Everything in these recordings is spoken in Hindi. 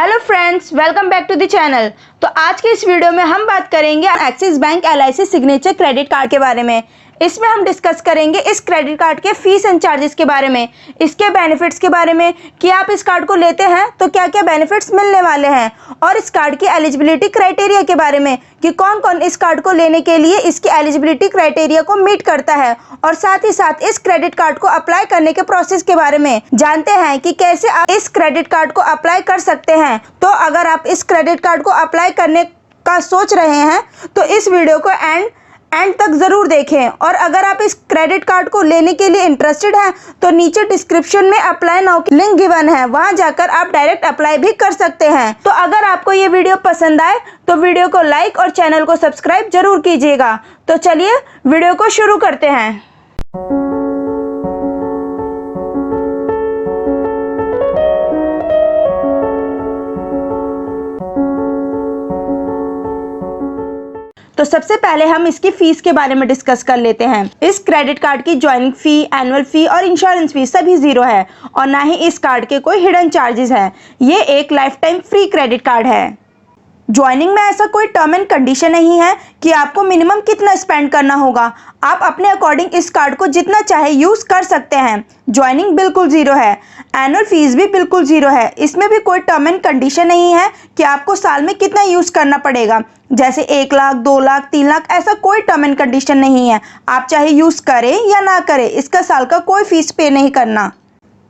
Hello friends, welcome back to the channel. तो आज के इस वीडियो में हम बात करेंगे Axis bank LIC signature credit card के बारे में। इसमें हम डिस्कस करेंगे इस क्रेडिट कार्ड के फीस एंड चार्जेस के बारे में, इसके बेनिफिट्स के बारे में कि आप इस कार्ड को लेते हैं तो क्या क्या बेनिफिट्स मिलने वाले हैं, और इस कार्ड की एलिजिबिलिटी क्राइटेरिया के बारे में कि कौन कौन इस कार्ड को लेने के लिए इसकी एलिजिबिलिटी क्राइटेरिया को मीट करता है, और साथ ही साथ इस क्रेडिट कार्ड को अप्लाई करने के प्रोसेस के बारे में जानते हैं कि कैसे आप इस क्रेडिट कार्ड को अप्लाई कर सकते हैं। तो अगर आप इस क्रेडिट कार्ड को अप्लाई करने का सोच रहे हैं तो इस वीडियो को एंड तक जरूर देखें, और अगर आप इस क्रेडिट कार्ड को लेने के लिए इंटरेस्टेड हैं तो नीचे डिस्क्रिप्शन में अप्लाई नाउ की लिंक गिवन है, वहां जाकर आप डायरेक्ट अप्लाई भी कर सकते हैं। तो अगर आपको ये वीडियो पसंद आए तो वीडियो को लाइक और चैनल को सब्सक्राइब जरूर कीजिएगा। तो चलिए वीडियो को शुरू करते हैं। तो सबसे पहले हम इसकी फीस के बारे में डिस्कस कर लेते हैं। इस क्रेडिट कार्ड की ज्वाइनिंग फी, एनुअल फी और इंश्योरेंस फी सभी जीरो है, और ना ही इस कार्ड के कोई हिडन चार्जेस है। ये एक life time free credit card है। ज्वाइनिंग में ऐसा कोई टर्म एंड कंडीशन नहीं है कि आपको मिनिमम कितना स्पेंड करना होगा। आप अपने अकॉर्डिंग इस कार्ड को जितना चाहे यूज कर सकते हैं। ज्वाइनिंग बिल्कुल जीरो है, एनुअल फीस भी बिल्कुल जीरो है। इसमें भी कोई टर्म एंड कंडीशन नहीं है कि आपको साल में कितना यूज करना पड़ेगा, जैसे 1 लाख, 2 लाख, 3 लाख, ऐसा कोई टर्म एंड कंडीशन नहीं है। आप चाहे यूज करें या ना करें, इसका साल का कोई फीस पे नहीं करना।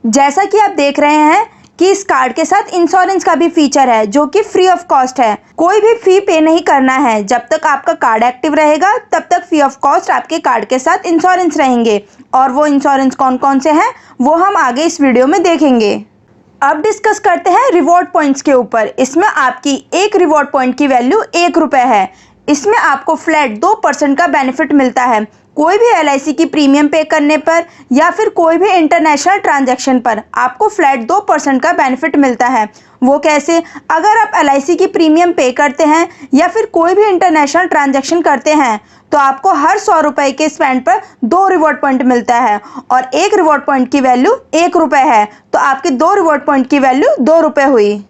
जैसा कि आप देख रहे हैं कि इस कार्ड के साथ इंश्योरेंस का भी फीचर है जो कि फ्री ऑफ कॉस्ट है। कोई भी फी पे नहीं करना है। जब तक आपका कार्ड एक्टिव रहेगा तब तक फ्री ऑफ कॉस्ट आपके कार्ड के साथ इंश्योरेंस रहेंगे, और वो इंश्योरेंस कौन कौन से हैं वो हम आगे इस वीडियो में देखेंगे। अब डिस्कस करते हैं रिवॉर्ड पॉइंट्स के ऊपर। इसमें आपकी एक रिवॉर्ड पॉइंट की वैल्यू 1 रुपये है। इसमें आपको फ्लैट 2% का बेनिफिट मिलता है कोई भी LIC की प्रीमियम पे करने पर या फिर कोई भी इंटरनेशनल ट्रांजैक्शन पर आपको फ्लैट 2% का बेनिफिट मिलता है। वो कैसे? अगर आप LIC की प्रीमियम पे करते हैं या फिर कोई भी इंटरनेशनल ट्रांजैक्शन करते हैं तो आपको हर 100 रुपये के स्पेंड पर 2 रिवॉर्ड पॉइंट मिलता है, और एक रिवॉर्ड पॉइंट की वैल्यू 1 रुपये है, तो आपके 2 रिवॉर्ड पॉइंट की वैल्यू 2 रुपये हुई।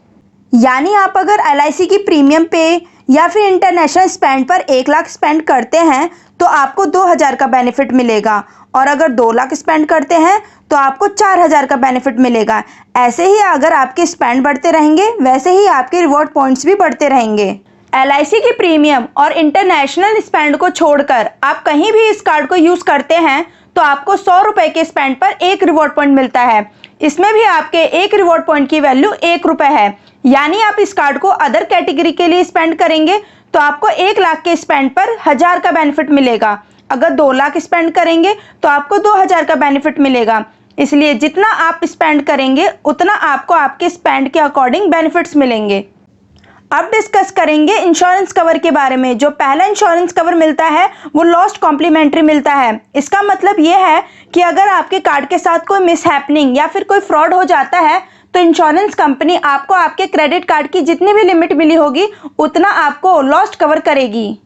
यानी आप अगर LIC की प्रीमियम पे या फिर इंटरनेशनल स्पेंड पर 1 लाख स्पेंड करते हैं तो आपको 2000 का बेनिफिट मिलेगा, और अगर 2 लाख स्पेंड करते हैं तो आपको 4000 का बेनिफिट मिलेगा। ऐसे ही अगर आपके स्पेंड बढ़ते रहेंगे वैसे ही आपके रिवॉर्ड पॉइंट्स भी बढ़ते रहेंगे। LIC की प्रीमियम और इंटरनेशनल स्पेंड को छोड़कर आप कहीं भी इस कार्ड को यूज करते हैं तो आपको 100 रुपये के स्पेंड पर 1 रिवॉर्ड पॉइंट मिलता है। इसमें भी आपके एक रिवॉर्ड पॉइंट की वैल्यू 1 रुपये है। यानी आप इस कार्ड को अदर कैटेगरी के लिए स्पेंड करेंगे तो आपको 1 लाख के स्पेंड पर 1000 का बेनिफिट मिलेगा। अगर 2 लाख स्पेंड करेंगे तो आपको 2000 का बेनिफिट मिलेगा। इसलिए जितना आप स्पेंड करेंगे उतना आपको आपके स्पेंड के अकॉर्डिंग बेनिफिट्स मिलेंगे। अब डिस्कस करेंगे इंश्योरेंस कवर के बारे में। जो पहला इंश्योरेंस कवर मिलता है वो लॉस्ट कॉम्प्लीमेंट्री मिलता है। इसका मतलब ये है कि अगर आपके कार्ड के साथ कोई मिसहैपनिंग या फिर कोई फ्रॉड हो जाता है तो इंश्योरेंस कंपनी आपको आपके क्रेडिट कार्ड की जितनी भी लिमिट मिली होगी उतना आपको लॉस्ट कवर करेगी।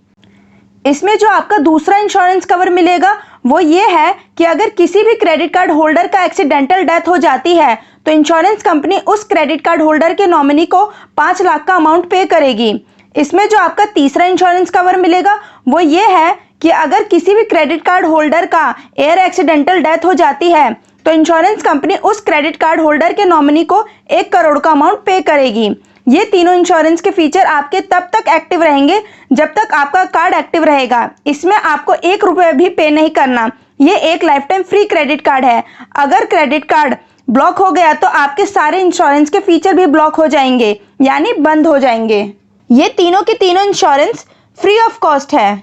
इसमें जो आपका दूसरा इंश्योरेंस कवर मिलेगा वो ये है कि अगर किसी भी क्रेडिट कार्ड होल्डर का एक्सीडेंटल डेथ हो जाती है तो इंश्योरेंस कंपनी उस क्रेडिट कार्ड होल्डर के नॉमिनी को 5 लाख का अमाउंट पे करेगी। इसमें जो आपका तीसरा इंश्योरेंस कवर मिलेगा वो ये है कि अगर किसी भी क्रेडिट कार्ड होल्डर का एयर एक्सीडेंटल डेथ हो जाती है तो इंश्योरेंस कंपनी उस क्रेडिट कार्ड होल्डर के नॉमिनी को 1 करोड़ का अमाउंट पे करेगी। ये तीनों इंश्योरेंस के फीचर आपके तब तक एक्टिव रहेंगे जब तक आपका कार्ड एक्टिव रहेगा। इसमें आपको 1 रुपये भी पे नहीं करना। ये एक life time free credit card है। अगर क्रेडिट कार्ड ब्लॉक हो गया तो आपके सारे इंश्योरेंस के फीचर भी ब्लॉक हो जाएंगे, यानी बंद हो जाएंगे। ये तीनों के तीनों इंश्योरेंस फ्री ऑफ कॉस्ट है।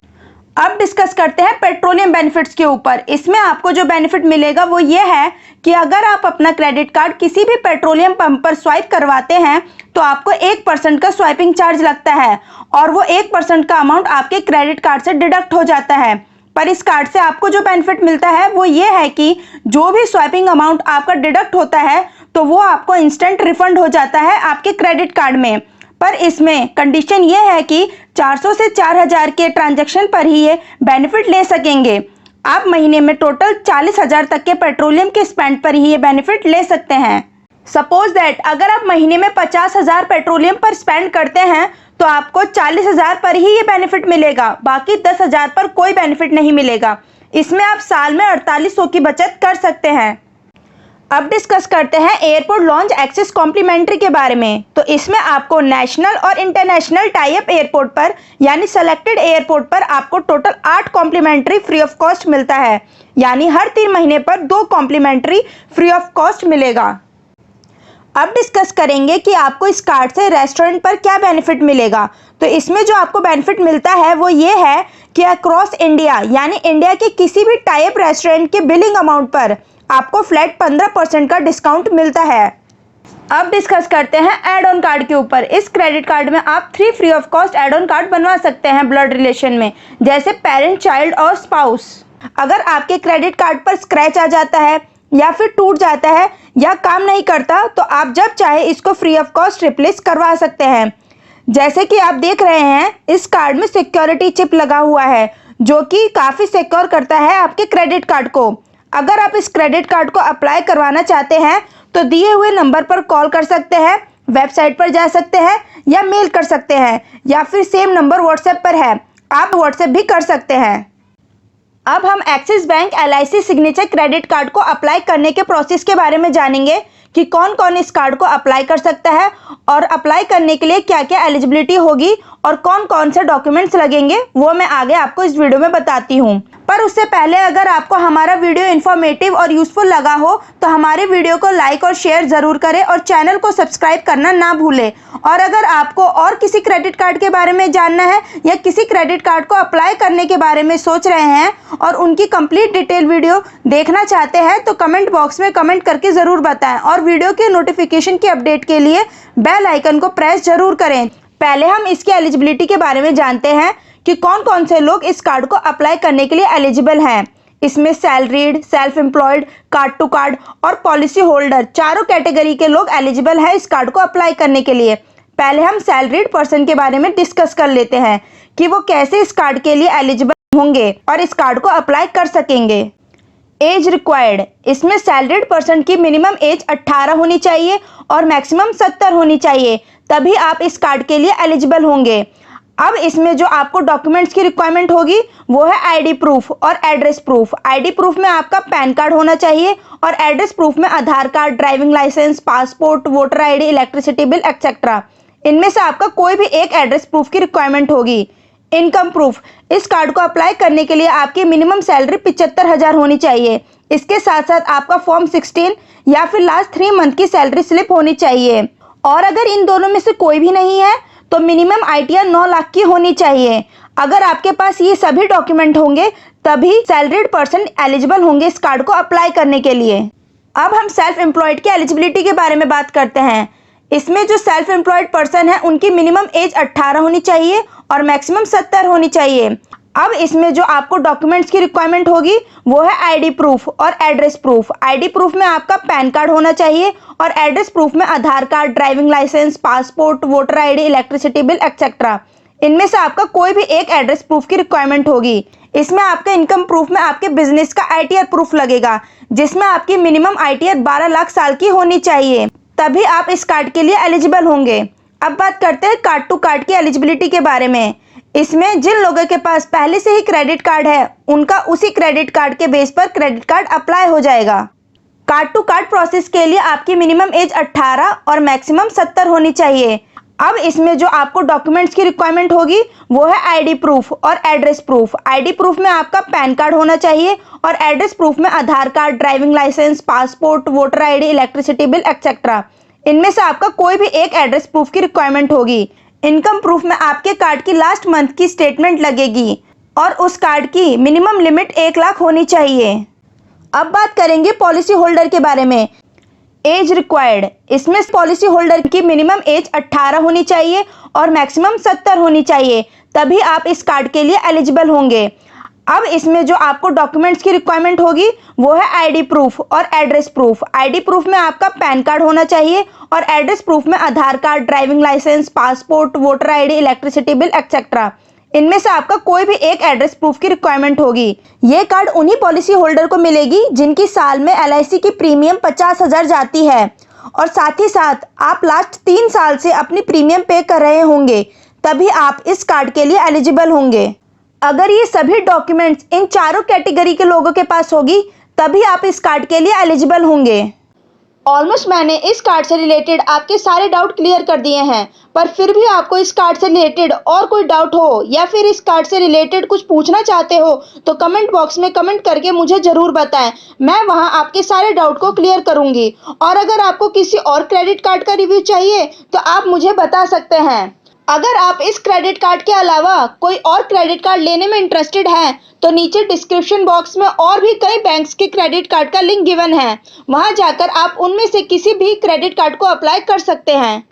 अब डिस्कस करते हैं पेट्रोलियम बेनिफिट्स के ऊपर। इसमें आपको जो बेनिफिट मिलेगा वो ये है कि अगर आप अपना क्रेडिट कार्ड किसी भी पेट्रोलियम पंप पर स्वाइप करवाते हैं तो आपको 1% का स्वाइपिंग चार्ज लगता है, और वो 1% का अमाउंट आपके क्रेडिट कार्ड से डिडक्ट हो जाता है। पर इस कार्ड से आपको जो बेनिफिट मिलता है वो ये है कि जो भी स्वाइपिंग अमाउंट आपका डिडक्ट होता है तो वो आपको इंस्टेंट रिफंड हो जाता है आपके क्रेडिट कार्ड में। पर इसमें कंडीशन ये है कि 400 से 4000 के ट्रांजैक्शन पर ही ये बेनिफिट ले सकेंगे। आप महीने में टोटल 40,000 तक के पेट्रोलियम के स्पेंड पर ही ये बेनिफिट ले सकते हैं। सपोज दैट अगर आप महीने में 50,000 पेट्रोलियम पर स्पेंड करते हैं तो आपको 40,000 पर ही ये बेनिफिट मिलेगा, बाकी 10,000 पर कोई बेनिफिट नहीं मिलेगा। इसमें आप साल में 4800 की बचत कर सकते हैं। अब डिस्कस करते हैं एयरपोर्ट लॉन्च एक्सेस कॉम्प्लीमेंट्री के बारे में। तो इसमें आपको नेशनल और इंटरनेशनल टाई अप एयरपोर्ट पर यानी सेलेक्टेड एयरपोर्ट पर आपको total 8 complimentary free of cost मिलता है, यानी हर 3 महीने पर 2 कॉम्प्लीमेंट्री फ्री ऑफ कॉस्ट मिलेगा। अब डिस्कस करेंगे कि आपको इस कार्ड से रेस्टोरेंट पर क्या बेनिफिट मिलेगा। तो इसमें जो आपको बेनिफिट मिलता है वो ये है कि अक्रॉस इंडिया यानी इंडिया के किसी भी टाई अप रेस्टोरेंट के बिलिंग अमाउंट पर आपको फ्लैट 15% का डिस्काउंट मिलता है। अब डिस्कस करते हैं एड ऑन कार्ड के ऊपर। इस क्रेडिट कार्ड में आप 3 free of cost add on card बनवा सकते हैं ब्लड रिलेशन में, जैसे पेरेंट, चाइल्ड और स्पाउस। अगर आपके क्रेडिट कार्ड पर स्क्रैच आ जाता है या फिर टूट जाता है या काम नहीं करता तो आप जब चाहे इसको फ्री ऑफ कॉस्ट रिप्लेस करवा सकते हैं। जैसे कि आप देख रहे हैं इस कार्ड में सिक्योरिटी चिप लगा हुआ है जो कि काफ़ी सिक्योर करता है आपके क्रेडिट कार्ड को। अगर आप इस क्रेडिट कार्ड को अप्लाई करवाना चाहते हैं तो दिए हुए नंबर पर कॉल कर सकते हैं, वेबसाइट पर जा सकते हैं या मेल कर सकते हैं, या फिर सेम नंबर व्हाट्सएप पर है, आप व्हाट्सएप भी कर सकते हैं। अब हम axis bank LIC signature credit card को अप्लाई करने के प्रोसेस के बारे में जानेंगे कि कौन कौन इस कार्ड को अप्लाई कर सकता है और अप्लाई करने के लिए क्या क्या एलिजिबिलिटी होगी और कौन कौन से डॉक्यूमेंट्स लगेंगे, वो मैं आगे आपको इस वीडियो में बताती हूँ। पर उससे पहले अगर आपको हमारा वीडियो इन्फॉर्मेटिव और यूजफुल लगा हो तो हमारे वीडियो को लाइक और शेयर ज़रूर करें और चैनल को सब्सक्राइब करना ना भूलें। और अगर आपको और किसी क्रेडिट कार्ड के बारे में जानना है या किसी क्रेडिट कार्ड को अप्लाई करने के बारे में सोच रहे हैं और उनकी कंप्लीट डिटेल वीडियो देखना चाहते हैं तो कमेंट बॉक्स में कमेंट करके ज़रूर बताएं और वीडियो के नोटिफिकेशन की अपडेट के लिए बेल आइकन को प्रेस जरूर करें। पहले हम इसकी एलिजिबिलिटी के बारे में जानते हैं कि कौन कौन से लोग इस कार्ड को अप्लाई करने के लिए एलिजिबल हैं। इसमें salaried, self employed, card to card और पॉलिसी होल्डर चारों कैटेगरी के लोग एलिजिबल हैं इस कार्ड को अप्लाई करने के लिए। पहले हम सैलरीड पर्सन के बारे में डिस्कस कर लेते हैं कि वो कैसे इस कार्ड के लिए एलिजिबल होंगे और इस कार्ड को अप्लाई कर सकेंगे। एज रिक्वायर्ड, इसमें सैलरीड पर्सन की मिनिमम एज 18 होनी चाहिए और मैक्सिमम 70 होनी चाहिए, तभी आप इस कार्ड के लिए एलिजिबल होंगे। अब इसमें जो आपको डॉक्यूमेंट्स की रिक्वायरमेंट होगी वो है आईडी प्रूफ और एड्रेस प्रूफ। आईडी प्रूफ में आपका पैन कार्ड होना चाहिए और एड्रेस प्रूफ में Aadhaar card, driving licence, passport, voter ID, electricity bill etcetera. इनमें से आपका कोई भी एक एड्रेस प्रूफ की रिक्वायरमेंट होगी। इनकम प्रूफ, इस कार्ड को अप्लाई करने के लिए आपकी मिनिमम सैलरी 75,000 होनी चाहिए। इसके साथ साथ आपका फॉर्म 16 या फिर लास्ट 3 मंथ की सैलरी स्लिप होनी चाहिए। और अगर इन दोनों में से कोई भी नहीं है तो मिनिमम ITR 9 लाख की होनी चाहिए। अगर आपके पास ये सभी डॉक्यूमेंट होंगे तभी सैलरीड पर्सन एलिजिबल होंगे इस कार्ड को अप्लाई करने के लिए। अब हम सेल्फ एम्प्लॉयड की एलिजिबिलिटी के बारे में बात करते हैं। इसमें जो सेल्फ एम्प्लॉयड पर्सन है उनकी मिनिमम एज 18 होनी चाहिए और मैक्सिमम 70 होनी चाहिए। अब इसमें जो आपको डॉक्यूमेंट्स की रिक्वायरमेंट होगी वो है आईडी प्रूफ और एड्रेस प्रूफ। आईडी प्रूफ में आपका पैन कार्ड होना चाहिए और एड्रेस प्रूफ में Aadhaar card, driving licence, passport, voter ID, electricity bill etcetera. इनमें से आपका कोई भी एक एड्रेस प्रूफ की रिक्वायरमेंट होगी। इसमें आपका इनकम प्रूफ में आपके बिजनेस का ITR प्रूफ लगेगा, जिसमें आपकी मिनिमम ITR 12 लाख साल की होनी चाहिए, तभी आप इस कार्ड के लिए एलिजिबल होंगे। अब बात करते हैं कार्ड टू कार्ड की एलिजिबिलिटी के बारे में। इसमें जिन लोगों के पास पहले से ही क्रेडिट कार्ड है उनका उसी क्रेडिट कार्ड के बेस पर क्रेडिट कार्ड अप्लाई हो जाएगा। कार्ड टू कार्ड प्रोसेस के लिए आपकी मिनिमम एज 18 और मैक्सिमम 70 होनी चाहिए। अब इसमें जो आपको डॉक्यूमेंट्स की रिक्वायरमेंट होगी वो है आईडी प्रूफ और एड्रेस प्रूफ। आईडी प्रूफ में आपका पैन कार्ड होना चाहिए और एड्रेस प्रूफ में Aadhaar card, driving licence, passport, voter ID, electricity bill etcetera. इनमें से आपका कोई भी एक एड्रेस प्रूफ की रिक्वायरमेंट होगी। इनकम प्रूफ में आपके कार्ड की लास्ट मंथ की स्टेटमेंट लगेगी और उस कार्ड की मिनिमम लिमिट 1 लाख होनी चाहिए। अब बात करेंगे पॉलिसी होल्डर के बारे में। एज रिक्वायर्ड, इसमें पॉलिसी होल्डर की मिनिमम एज 18 होनी चाहिए और मैक्सिमम 70 होनी चाहिए, तभी आप इस कार्ड के लिए एलिजिबल होंगे। अब इसमें जो आपको डॉक्यूमेंट्स की रिक्वायरमेंट होगी वो है आईडी प्रूफ और एड्रेस प्रूफ। आईडी प्रूफ में आपका पैन कार्ड होना चाहिए और एड्रेस प्रूफ में Aadhaar card, driving licence, passport, voter ID, electricity bill etcetera. इनमें से आपका कोई भी एक एड्रेस प्रूफ की रिक्वायरमेंट होगी। ये कार्ड उन्हीं पॉलिसी होल्डर को मिलेगी जिनकी साल में LIC की प्रीमियम 50,000 जाती है और साथ ही साथ आप लास्ट 3 साल से अपनी प्रीमियम पे कर रहे होंगे, तभी आप इस कार्ड के लिए एलिजिबल होंगे। अगर ये सभी डॉक्यूमेंट्स इन चारों कैटेगरी के लोगों के पास होगी, तभी आप इस कार्ड के लिए एलिजिबल होंगे। ऑलमोस्ट मैंने इस कार्ड से रिलेटेड आपके सारे डाउट क्लियर कर दिए हैं, पर फिर भी आपको इस कार्ड से रिलेटेड और कोई डाउट हो या फिर इस कार्ड से रिलेटेड कुछ पूछना चाहते हो तो कमेंट बॉक्स में कमेंट करके मुझे ज़रूर बताएं। मैं वहां आपके सारे डाउट को क्लियर करूंगी। और अगर आपको किसी और क्रेडिट कार्ड का रिव्यू चाहिए तो आप मुझे बता सकते हैं। अगर आप इस क्रेडिट कार्ड के अलावा कोई और क्रेडिट कार्ड लेने में इंटरेस्टेड हैं तो नीचे डिस्क्रिप्शन बॉक्स में और भी कई बैंक्स के क्रेडिट कार्ड का लिंक गिवन है, वहां जाकर आप उनमें से किसी भी क्रेडिट कार्ड को अप्लाई कर सकते हैं।